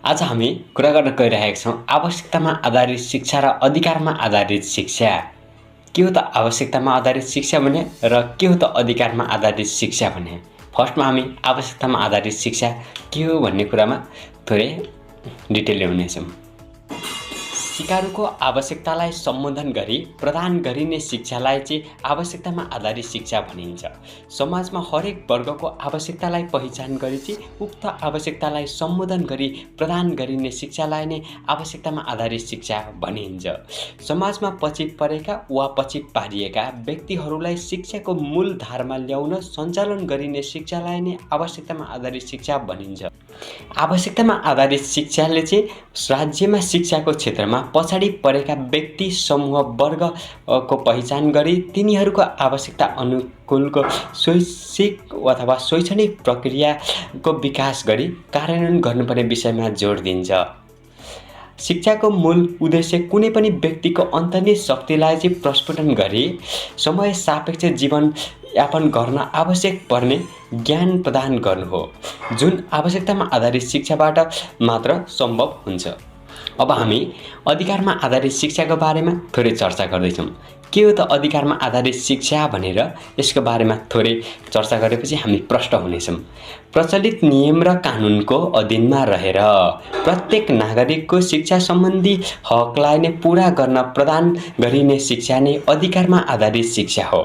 आज हामी कुरा गर्न गइरहेका छौँ आवश्यकतामा आधारित शिक्षा र अधिकारमा आधारित शिक्षा। के हो त आवश्यकतामा आधारित शिक्षा भने र के हो त अधिकारमा आधारित शिक्षा भने? फर्स्टमा हामी आवश्यकतामा आधारित शिक्षा के हो भन्ने कुरामा थोरै डिटेल ल्याउनेछौँ। सिकारुको आवश्यकतालाई सम्बोधन गरी प्रदान गरिने शिक्षालाई चाहिँ आवश्यकतामा आधारित शिक्षा भनिन्छ। समाजमा हरेक वर्गको आवश्यकतालाई पहिचान गरी चाहिँ उक्त आवश्यकतालाई सम्बोधन गरी प्रदान गरिने शिक्षालाई नै आवश्यकतामा आधारित शिक्षा भनिन्छ। समाजमा पछि परेका वा पछि पारिएका व्यक्तिहरूलाई शिक्षाको मूल धारमा ल्याउन सञ्चालन गरिने शिक्षालाई नै आवश्यकतामा आधारित शिक्षा भनिन्छ। आवश्यकतामा आधारित शिक्षाले चाहिँ राज्यमा शिक्षाको क्षेत्रमा पछाडि परेका व्यक्ति समूह वर्गको पहिचान गरी तिनीहरूको आवश्यकता अनुकूलको शैक्षिक अथवा शैक्षणिक प्रक्रियाको विकास गरी कार्यान्वयन गर्नुपर्ने विषयमा जोड दिन्छ। शिक्षाको मूल उद्देश्य कुनै पनि व्यक्तिको अन्तर्निहित शक्तिलाई चाहिँ प्रस्फुटन गरी समय सापेक्ष जीवन यापन गर्न आवश्यक पर्ने ज्ञान प्रदान गर्नु हो, जुन आवश्यकतामा आधारित शिक्षाबाट मात्र सम्भव हुन्छ। अब हामी अधिकारमा आधारित शिक्षाको बारेमा थोरै चर्चा गर्दैछौँ। के हो त अधिकारमा आधारित शिक्षा भनेर यसको बारेमा थोरै चर्चा गरेपछि हामी प्रष्ट हुनेछौँ। प्रचलित नियम र कानुनको अधीनमा रहेर प्रत्येक नागरिकको शिक्षा सम्बन्धी हकलाई नै पूरा गर्न प्रदान गरिने शिक्षा नै अधिकारमा आधारित शिक्षा हो।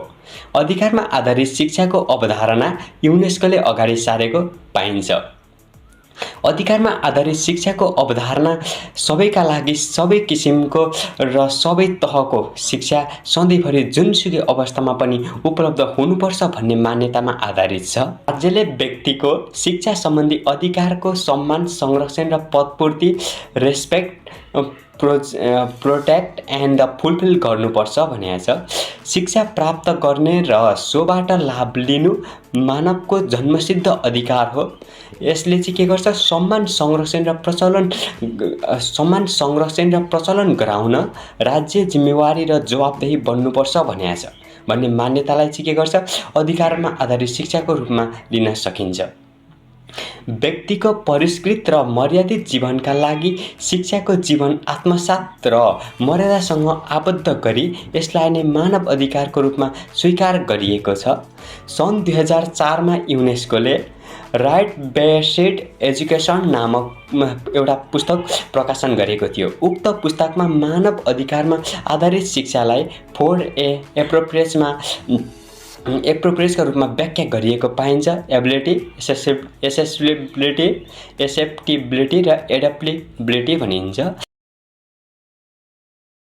अधिकारमा आधारित शिक्षाको अवधारणा युनेस्कोले अगाडि सारेको पाइन्छ। अधिकारमा आधारित शिक्षाको अवधारणा सबैका लागि सबै किसिमको र सबै तहको शिक्षा सधैँभरि जुनसुकै अवस्थामा पनि उपलब्ध हुनुपर्छ भन्ने मान्यतामा आधारित छ। राज्यले व्यक्तिको शिक्षा सम्बन्धी अधिकारको सम्मान, संरक्षण र पदपूर्ति रेस्पेक्ट प्रोटेक्ट एन्ड फुलफिल गर्नुपर्छ भनेको छ। शिक्षा प्राप्त गर्ने र सोबाट लाभ लिनु मानवको जन्मसिद्ध अधिकार हो। यसले चाहिँ के गर्छ? सम्मान संरक्षण र प्रचलन गराउन राज्य जिम्मेवारी र जवाबदेही बन्नुपर्छ भनेको छ भन्ने मान्यतालाई चाहिँ के गर्छ? अधिकारमा आधारित शिक्षाको रूपमा लिन सकिन्छ। व्यक्तिको परिष्कृत र मर्यादित जीवनका लागि शिक्षाको जीवन आत्मसात र मर्यादासँग आबद्ध गरी यसलाई नै मानव अधिकारको रूपमा स्वीकार गरिएको छ। सन् 2004 मा युनेस्कोले राइट बेस्ड एजुकेसन नामक एउटा पुस्तक प्रकाशन गरेको थियो। उक्त पुस्तकमा मानव अधिकारमा आधारित शिक्षालाई 4A एप्रोप्रिएट्सका रूपमा व्याख्या गरिएको पाइन्छ। एबिलिटी, एसेसिबिलिटी, एक्सेप्टेबिलिटी र एडप्टेबिलिटी भनिन्छ।